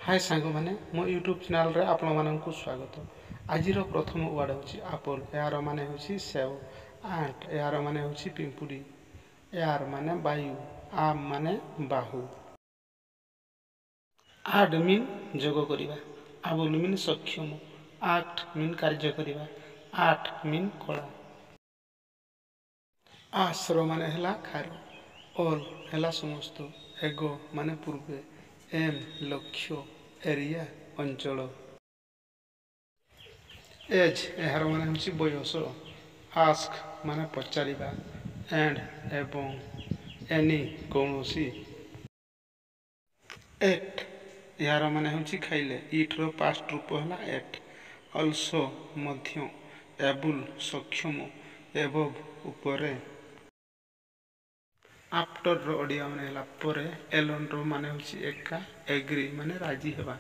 हाय सांग मैंने मो यूट्यूब चैनल रे आपण मानक स्वागत। आज प्रथम वर्ड हूँ आपल, यार माने हूँ सेव। आंट, यार माने हूँ पिंपुड़ी। यार माने वायु। आम माने बाहु। आड मीन जोग करिबा। आबुल मीन सक्षम। आक्ट मीन कार्य करिबा। आर्ट मीन कला। आश्र माने हला खार। ऑल हला समस्त। एगो माने पूर्वे। एम लक्ष्य। एरिया अंचल। एज यार माने हूँ बयस। आस्क माने पचारिबा। एंड एवं। एनी कौनसी। एट यार माने हूँ खाइले। इट्र पास्ट रूप है एट। अल्सो मध्य। एबुल सक्षम। एबव उपरे। आफ्टर ओडिया माने हला परे। एलोन रो माने हूँ एका। एग्री माने राजी हेबा।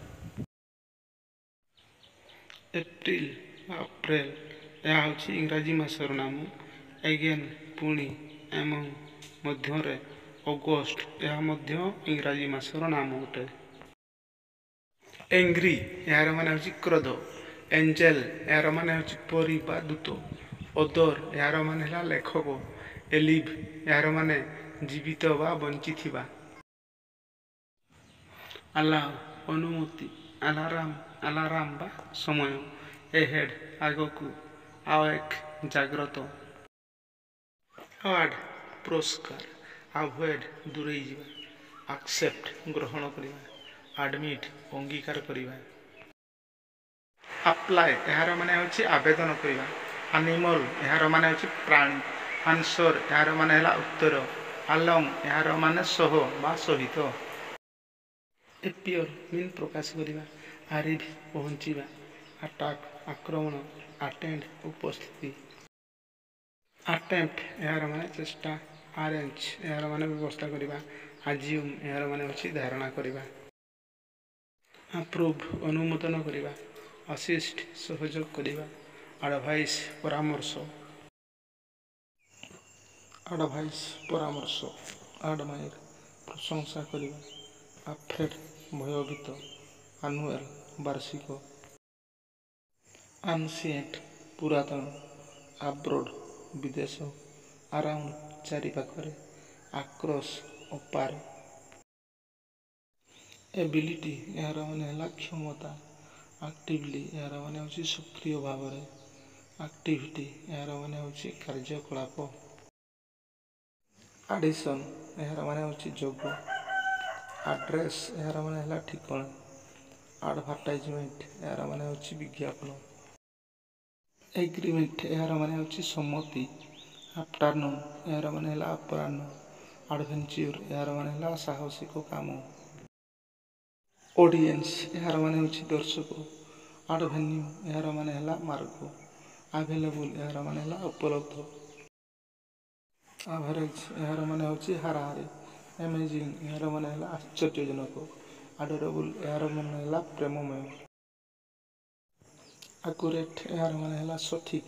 एप्रिल अप्रैल यह हूँ इंग्राजी मासर नाम। एगेन पुणी। एमंग मध्य। अगस्ट यह मध्य इंग्राजी मासर नाम गोटे। एंग्री यार माने हूँ क्रोध। एंजेल यार माने हूँ परी बा दूत। ओदर यार माने हला लेखक। एलिव यार माने जीवित बा बंची थिबा। अलाउ अनुमति। अलाराम बा समय। एहेड आगकू। आवेक जाग्रत। अवार्ड पुरस्कार। अवॉइड दूरेई जिबा। एक्सेप्ट ग्रहण करिबा। एडमिट अंगीकार करिबा। अप्लाई यार माने हूँ आवेदन करिबा। एनिमल यार माने हूँ प्राणी। आंसर यार माने हला उत्तर। अलोंग यार माने सह बा सहित। एपियर मीन प्रकाश करिबा। आरिव पहुँचीबा। अटैक आक्रमण। अटेंड उपस्थिति। अटेम्प्ट यार माने चेष्टा। अरेंज यार माने व्यवस्था करिबा। अज्यूम यार माने हूँ धारणा करिबा। अप्रूव अनुमोदन करिबा। असिस्ट सहयोग करिबा। एडवाइस परामर्श। एडवाइस परामर्श। एडमायर प्रशंसा करिबा। अफ्रेड भयभीत। एनुअल वार्षिक। एन्शिएंट पुरातन। अब्रोड विदेश। अराउंड चारिपाखरे। आक्रॉस अपार। एबिलिटी यार माने हला क्षमता। एक्टिवली यार माने हूँ सक्रिय भाव में। एक्टिविटी यार माने हूँ कार्यकलाप। एडिशन यार माने हूँ जोग। एड्रेस यार माने हला ठिकाना। एडवर्टाइजमेंट यार माने हूँ विज्ञापन। एग्रीमेंट यार माने हूँ सम्मति। आफ्टरनून यार माने हला अपराह्न। एडवेंचर यार माने हला साहसिक काम। ऑडियंस यार माने हूँ दर्शक। एडवेन्यू यार माने हला मार्ग। अवेलेबल यार माने हला उपलब्ध। एवरेज यार माने हूँ हाराहारी। अमेजिंग यार माने हला आश्चर्यजनक। एडोरेबल यार माने हला प्रेममय। एक्यूरेट यार माने हला सठिक।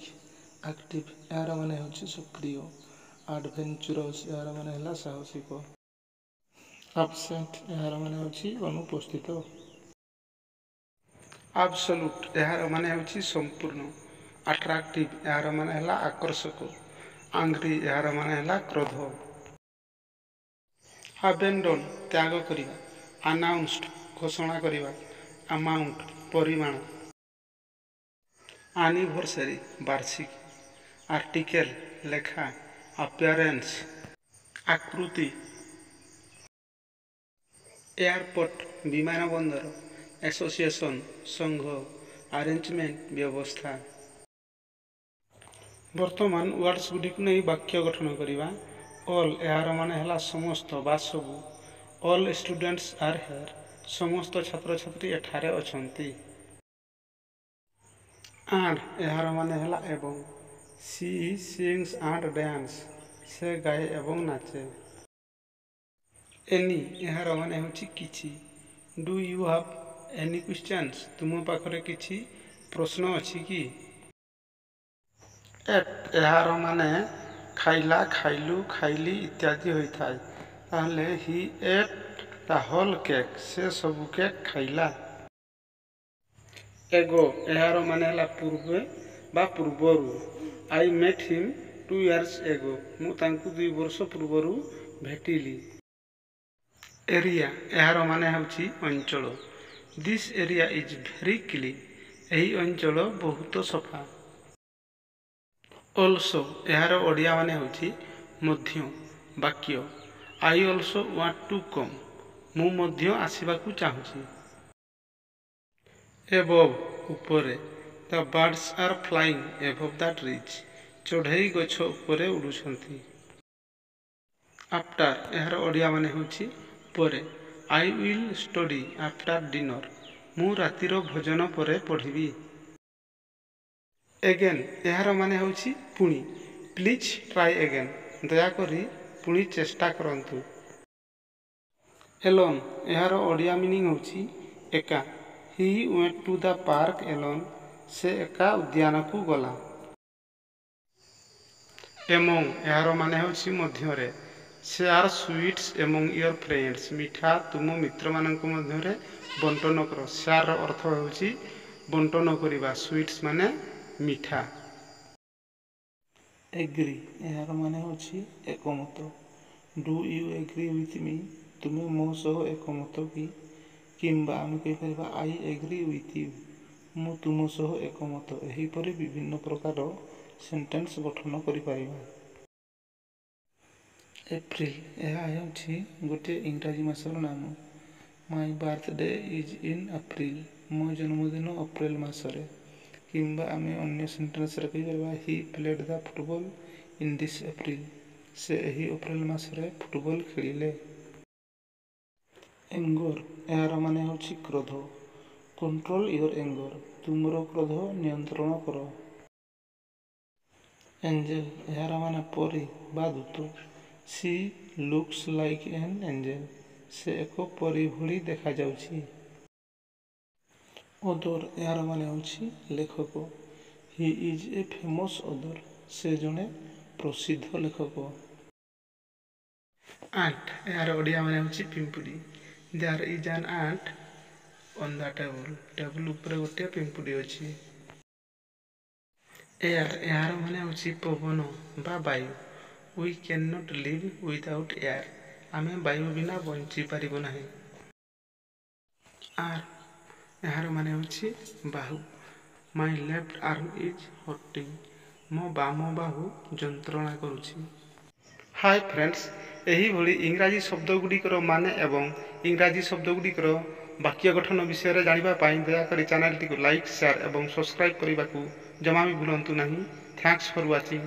एक्टिव यार माने हूँ सक्रिय। एडवेंचरस यार माने हला साहसिक। एब्सेंट यार माने हूँ अनुपस्थित। एब्सोल्यूट यार माने हूँ संपूर्ण। अट्रैक्टिव यार माने हला आकर्षक। एंग्री यार माने हला क्रोध। अबेंडन त्याग करिबा। अनाउंस्ड घोषणा करिबा। अमाउंट परिमाण। एनिवर्सरी वार्षिक। आर्टिकल लेखा। अपीयरेंस आकृति। एयरपोर्ट विमानबंदर। एसोसिएशन संघ। अरेंजमेंट व्यवस्था। वर्तमान वर्ड्स गुडी को नहीं वाक्य गठन करिबा। ऑल यार माने हला समस्त बा सबु। All students are here. समस्त छात्र छात्री एठारे अछंती। एंड यार माने हला एवं। सी सिंग्स एंड डांस। से गाए एवं नाचे। एनी यार माने हूँ किछि। Do you have any questions? तुम पाखरे किछि प्रश्न अछि कि? एट यार माने खाइला खाइलु खाइली इत्यादि होता है। ताहले ही एट ଦ ହୋଲ୍ କେକ୍, ସେ ସବୁ କେକ୍ ଖାଇଲା। ଏଗୋ, ଏହାର ମାନେ ହେଲା ପୂର୍ବେ ବା ପୂର୍ବରୁ। I met him 2 years ago, ମୁଁ ତାଙ୍କୁ 2 ବର୍ଷ ପୂର୍ବରୁ ଭେଟିଲି। ଏରିଆ, ଏହାର ମାନେ ହେଉଛି ଅଞ୍ଚଳ। This area is very clean, ଏହି ଅଞ୍ଚଳ ବହୁତ ସଫା। ଅଲସୋ, ଏହାର ଓଡ଼ିଆ ମାନେ ହେଉଛି ମଧ୍ୟ। ବାକ୍ୟ, ଆଇ ଅଲସୋ ୱାଣ୍ଟ ଟୁ କମ୍, ମୁଁ ମଧ୍ୟ ଆସିବାକୁ ଚାହୁଁଛି। ଏବଭ୍, ଉପରେ। ଦ ବାର୍ଡସ୍ ଆର୍ ଫ୍ଲାଇଂ ଏବଭ୍ ଦ ଟ୍ରିଜ୍, ଚଢ଼େଇ ଗଛ ଉପରେ ଉଡ଼ୁଛନ୍ତି। ଆଫ୍ଟର, ଏହାର ଓଡ଼ିଆ ମାନେ ହେଉଛି ପରେ। I will study after dinner, ମୁଁ ରାତିର ଭୋଜନ ପରେ ପଢ଼ିବି। ଏଗେନ୍, ଏହାର ମାନେ ହେଉଛି ପୁଣି। ପ୍ଲିଜ୍ ଟ୍ରାଏ ଏଗେନ୍, ଦୟାକରି ପୁଣି ଚେଷ୍ଟା କରନ୍ତୁ। ଏଲୋନ୍, ଏହାର ଓଡ଼ିଆ ମିନିଂ ହେଉଛି ଏକା। He went to the park alone, ସେ ଏକା ଉଦ୍ୟାନକୁ ଗଲା। ଏମଙ୍ଗ, ଏହାର ମାନେ ହେଉଛି ମଧ୍ୟରେ। Share sweets among your friends, ମିଠା ତୁମ ମିତ୍ରମାନଙ୍କ ମଧ୍ୟରେ ବଣ୍ଟନ କର। ସେୟାରର ଅର୍ଥ ହେଉଛି ବଣ୍ଟନ କରିବା, ସୁଇଟ୍ସ ମାନେ ମିଠା। ଏଗ୍ରି, ଏହାର ମାନେ ହେଉଛି ଏକମତ। ଡୁ ୟୁ ଏଗ୍ରି ୱିଥ୍ ମି, ତୁମେ ମୋ ସହ ଏକମତ କି? କିମ୍ବା ଆମେ କହିପାରିବା ଆଇ ଏଗ୍ରି ୱିଥ୍ ୟୁ, ମୁଁ ତୁମ ସହ ଏକମତ। ଏହିପରି ବିଭିନ୍ନ ପ୍ରକାର ସେଣ୍ଟେନ୍ସ ଗଠନ କରିପାରିବା। ଏପ୍ରିଲ, ଏହା ହେଉଛି ଗୋଟିଏ ଇଂରାଜୀ ମାସର ନାମ। My birthday is in April, ମୋ ଜନ୍ମଦିନ ଏପ୍ରିଲ ମାସରେ। କିମ୍ବା ଆମେ ଅନ୍ୟ ସେଣ୍ଟେନ୍ସରେ କହିପାରିବା he played the football in this April, ସେ ଏହି ଏପ୍ରିଲ ମାସରେ ଫୁଟବଲ ଖେଳିଲେ। ଏଙ୍ଗର, ଏହାର ମାନେ ହେଉଛି କ୍ରୋଧ। କଣ୍ଟ୍ରୋଲ ୟୋର ଏଙ୍ଗର, ତୁମର କ୍ରୋଧ ନିୟନ୍ତ୍ରଣ କର। ଏଞ୍ଜେଲ, ଏହାର ମାନେ ପରୀ ବା ଦୂତ। C looks like N angel, ସେ ଏକ ପରୀ ଭଳି ଦେଖାଯାଉଛି। ଅଦର, ଏହାର ମାନେ ହେଉଛି ଲେଖକ। He is a famous author, ସେ ଜଣେ ପ୍ରସିଦ୍ଧ ଲେଖକ। ଆଣ୍ଟ, ଏହାର ଓଡ଼ିଆ ମାନେ ହେଉଛି ପିମ୍ପୁଡ଼ି। There is an ant on the table, table ଉପରେ ଗୋଟିଏ ପିମ୍ପୁଡ଼ି ଅଛି। ଏୟାର, ଏହାର ମାନେ ହେଉଛି ପବନ ବା ବାୟୁ। We can not live without air, ଆମେ ବାୟୁ ବିନା ବଞ୍ଚିପାରିବୁ ନାହିଁ। ଆର୍ମ, ଏହାର ମାନେ ହେଉଛି ବାହୁ। ମାଇ ଲେଫ୍ଟ ଆର୍ମ ଇଜ୍ ହର୍ଟିଂ, ମୋ ବାମ ବାହୁ ଯନ୍ତ୍ରଣା କରୁଛି। ହାଇ ଫ୍ରେଣ୍ଡସ୍, ଏହିଭଳି ଇଂରାଜୀ ଶବ୍ଦଗୁଡ଼ିକର ମାନେ ଏବଂ ଇଂରାଜୀ ଶବ୍ଦଗୁଡ଼ିକର ବାକ୍ୟ ଗଠନ ବିଷୟରେ ଜାଣିବା ପାଇଁ ଦୟାକରି ଚ୍ୟାନେଲଟିକୁ ଲାଇକ୍, ସେୟାର ଏବଂ ସବସ୍କ୍ରାଇବ୍ କରିବାକୁ ଜମା ବି ଭୁଲନ୍ତୁ ନାହିଁ। Thanks for watching.